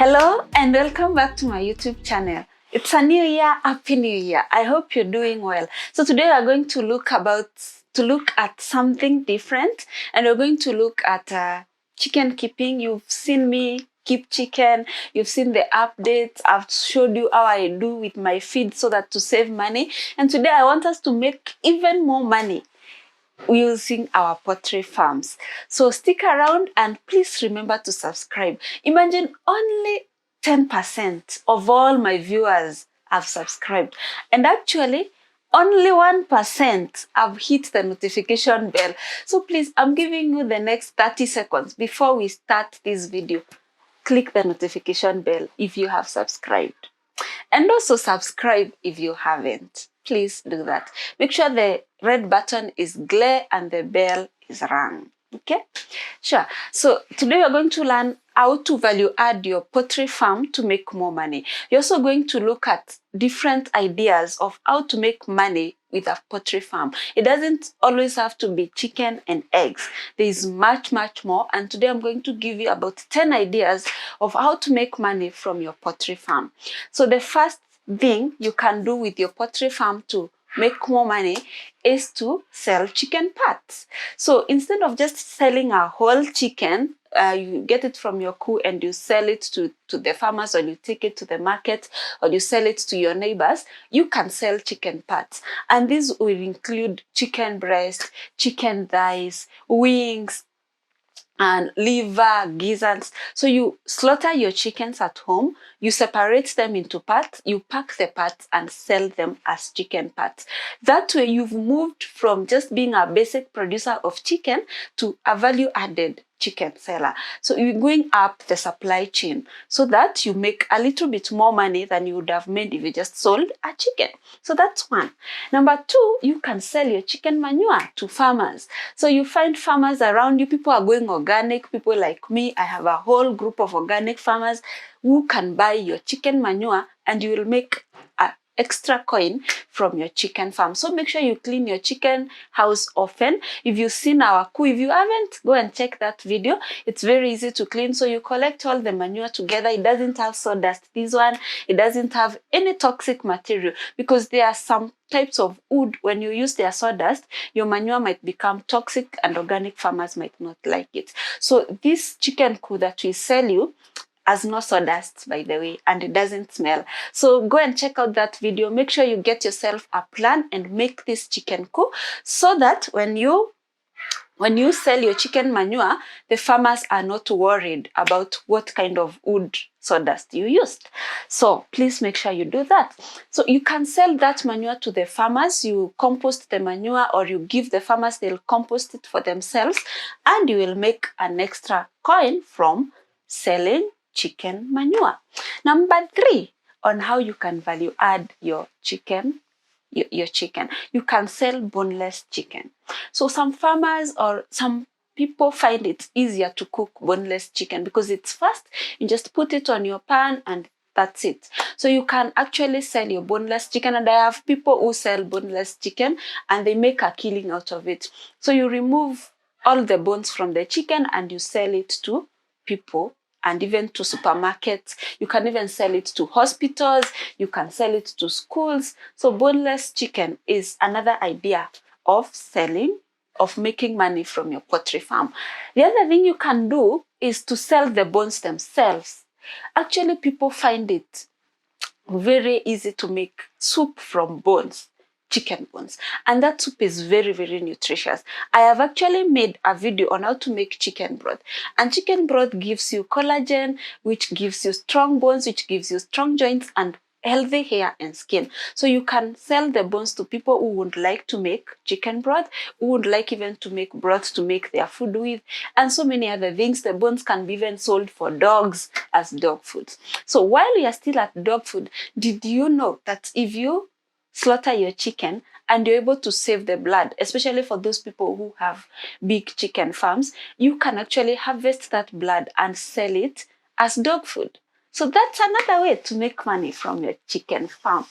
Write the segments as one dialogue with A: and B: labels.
A: Hello and welcome back to my YouTube channel. It's a new year, happy new year. I hope you're doing well. So today we are going to look at something different, and we're going to look at chicken keeping. You've seen me keep chicken, you've seen the updates, I've showed you how I do with my feed so that to save money. And today I want us to make even more money using our poultry farms. So stick around and please remember to subscribe. Imagine only 10% of all my viewers have subscribed, and actually only 1% have hit the notification bell. So please, I'm giving you the next 30 seconds before we start this video. Click the notification bell if you have subscribed, and also subscribe if you haven't. Please do that. Make sure the red button is clear and the bell is rung. Okay? Sure. So today we're going to learn how to value add your poultry farm to make more money. You're also going to look at different ideas of how to make money with a poultry farm. It doesn't always have to be chicken and eggs. There is much more, and today I'm going to give you about 10 ideas of how to make money from your poultry farm. So the first thing you can do with your poultry farm to make more money is to sell chicken parts. So instead of just selling a whole chicken, you get it from your coup and you sell it to the farmers, or you take it to the market, or you sell it to your neighbors, you can sell chicken parts. And these will include chicken breast, chicken thighs, wings, and liver, gizzards. So you slaughter your chickens at home, you separate them into parts, you pack the parts and sell them as chicken parts. That way you've moved from just being a basic producer of chicken to a value-added chicken seller. So you're going up the supply chain so that you make a little bit more money than you would have made if you just sold a chicken. So that's one. Number two, you can sell your chicken manure to farmers. So you find farmers around you, people are going organic, people like me, I have a whole group of organic farmers who can buy your chicken manure, and you will make an extra coin from your chicken farm. So make sure you clean your chicken house often. If you've seen our coup, if you haven't, go and check that video. It's very easy to clean. So you collect all the manure together. It doesn't have sawdust. This one, it doesn't have any toxic material, because there are some types of wood, when you use their sawdust, your manure might become toxic and organic farmers might not like it. So this chicken coup that we sell you has no sawdust, by the way, and it doesn't smell. So go and check out that video. Make sure you get yourself a plan and make this chicken coup, so that when you sell your chicken manure, the farmers are not worried about what kind of wood sawdust you used. So please make sure you do that. So you can sell that manure to the farmers. You compost the manure, or you give the farmers, they'll compost it for themselves, and you will make an extra coin from selling chicken manure. Number three, on how you can value add your chicken. You can sell boneless chicken. So some farmers or some people find it easier to cook boneless chicken because it's fast. You just put it on your pan and that's it. So you can actually sell your boneless chicken, and I have people who sell boneless chicken and they make a killing out of it. So you remove all the bones from the chicken and you sell it to people and even to supermarkets. You can even sell it to hospitals. You can sell it to schools. So boneless chicken is another idea of selling, of making money from your poultry farm. The other thing you can do is to sell the bones themselves. Actually, people find it very easy to make soup from bones, chicken bones, and that soup is very nutritious. I have actually made a video on how to make chicken broth, and chicken broth gives you collagen, which gives you strong bones, which gives you strong joints and healthy hair and skin. So you can sell the bones to people who would like to make chicken broth, who would like even to make broth to make their food with, and so many other things. The bones can be even sold for dogs as dog food. So while we are still at dog food, did you know that if you slaughter your chicken and you're able to save the blood, especially for those people who have big chicken farms, you can actually harvest that blood and sell it as dog food. So that's another way to make money from your chicken farm.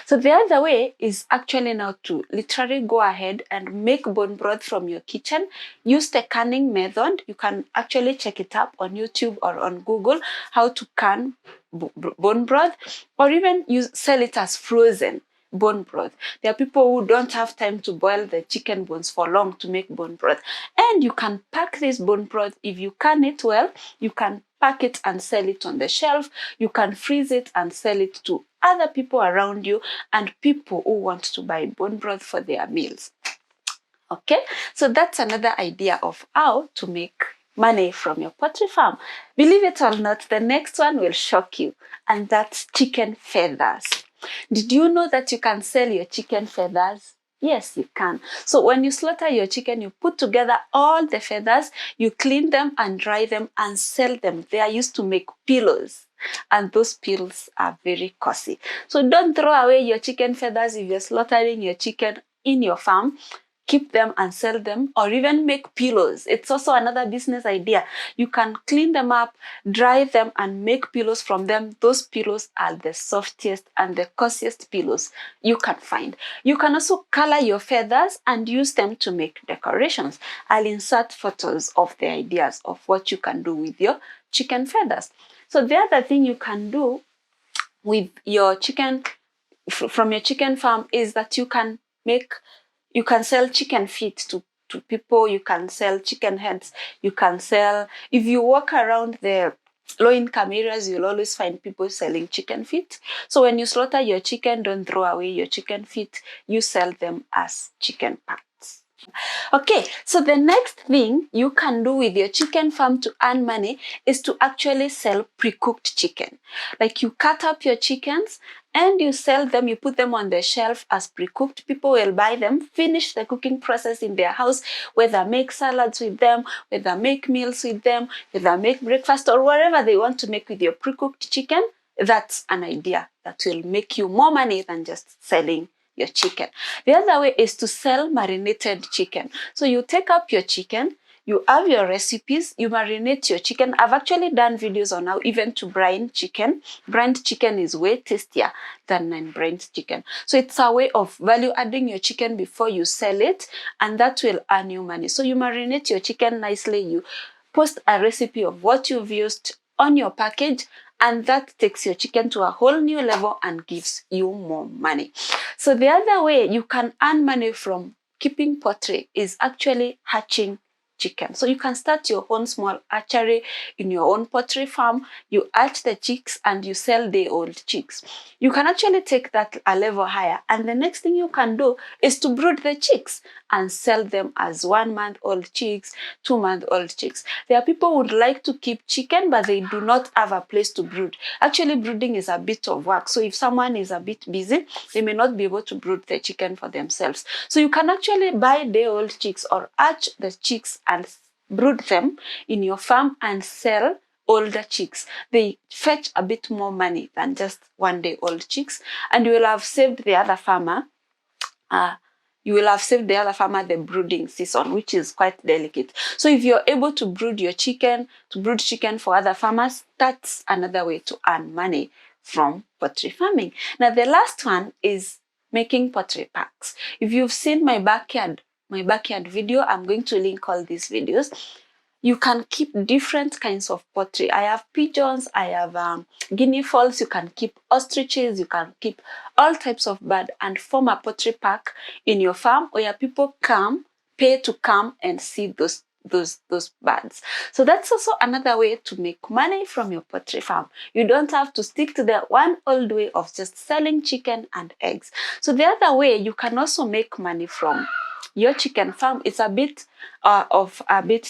A: So the other way is actually now to literally go ahead and make bone broth from your kitchen. Use the canning method. You can actually check it up on YouTube or on Google, how to can bone broth, or even sell it as frozen bone broth. There are people who don't have time to boil the chicken bones for long to make bone broth. And you can pack this bone broth. If you can it well, you can pack it and sell it on the shelf. You can freeze it and sell it to other people around you and people who want to buy bone broth for their meals. Okay, so that's another idea of how to make money from your poultry farm. Believe it or not, the next one will shock you, and that's chicken feathers. Did you know that you can sell your chicken feathers? Yes, you can. So when you slaughter your chicken, you put together all the feathers, you clean them and dry them and sell them. They are used to make pillows. And those pills are very costly. So don't throw away your chicken feathers if you're slaughtering your chicken in your farm. Keep them and sell them, or even make pillows. It's also another business idea. You can clean them up, dry them, and make pillows from them. Those pillows are the softest and the coziest pillows you can find. You can also color your feathers and use them to make decorations. I'll insert photos of the ideas of what you can do with your chicken feathers. So the other thing you can do with your chicken, from your chicken farm, is that you can sell chicken feet to people. You can sell chicken heads. You can sell, if you walk around the low-income areas, you'll always find people selling chicken feet. So when you slaughter your chicken, don't throw away your chicken feet. You sell them as chicken parts. Okay, so the next thing you can do with your chicken farm to earn money is to actually sell pre-cooked chicken. Like you cut up your chickens and you sell them, you put them on the shelf as pre-cooked. People will buy them, finish the cooking process in their house, whether make salads with them, whether make meals with them, whether make breakfast or whatever they want to make with your pre-cooked chicken. That's an idea that will make you more money than just selling your chicken. The other way is to sell marinated chicken. So you take up your chicken, you have your recipes, you marinate your chicken. I've actually done videos on how even to brine chicken. Brined chicken is way tastier than non-brined chicken. So it's a way of value adding your chicken before you sell it, and that will earn you money. So you marinate your chicken nicely, you post a recipe of what you've used on your package, and that takes your chicken to a whole new level and gives you more money. So the other way you can earn money from keeping poultry is actually hatching chicken. So you can start your own small hatchery in your own poultry farm. You hatch the chicks and you sell day-old chicks. You can actually take that a level higher, and the next thing you can do is to brood the chicks and sell them as 1-month-old chicks, 2-month-old chicks. There are people who would like to keep chicken, but they do not have a place to brood. Actually, brooding is a bit of work. So if someone is a bit busy, they may not be able to brood the chicken for themselves. So you can actually buy day-old chicks or hatch the chicks and brood them in your farm and sell older chicks. They fetch a bit more money than just 1-day-old chicks, and you will have saved the other farmer the brooding season, which is quite delicate. So if you're able to brood chicken for other farmers, that's another way to earn money from poultry farming. Now, the last one is making poultry packs. If you've seen my backyard video, I'm going to link all these videos. You can keep different kinds of poultry. I have pigeons, I have guinea fowls, you can keep ostriches, you can keep all types of bird and form a poultry pack in your farm where people pay to come and see those birds. So that's also another way to make money from your poultry farm. You don't have to stick to the one old way of just selling chicken and eggs. So the other way you can also make money from your chicken farm, it's a bit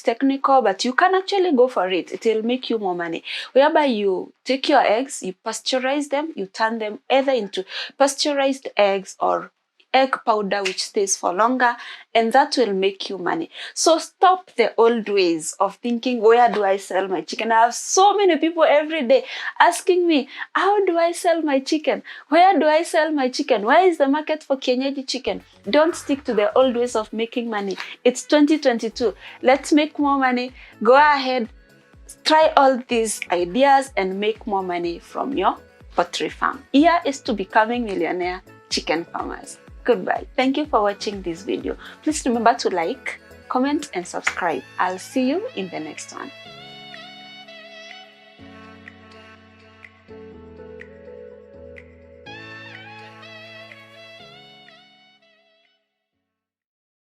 A: technical, but you can actually go for it. It will make you more money, whereby you take your eggs, you pasteurize them, you turn them either into pasteurized eggs or egg powder, which stays for longer, and that will make you money. So stop the old ways of thinking, where do I sell my chicken? I have so many people every day asking me, how do I sell my chicken? Where do I sell my chicken? Where is the market for kienyeji chicken? Don't stick to the old ways of making money. It's 2022. Let's make more money. Go ahead, try all these ideas and make more money from your poultry farm. Here is to becoming millionaire chicken farmers. Goodbye. Thank you for watching this video. Please remember to like, comment, and subscribe. I'll see you in the next one.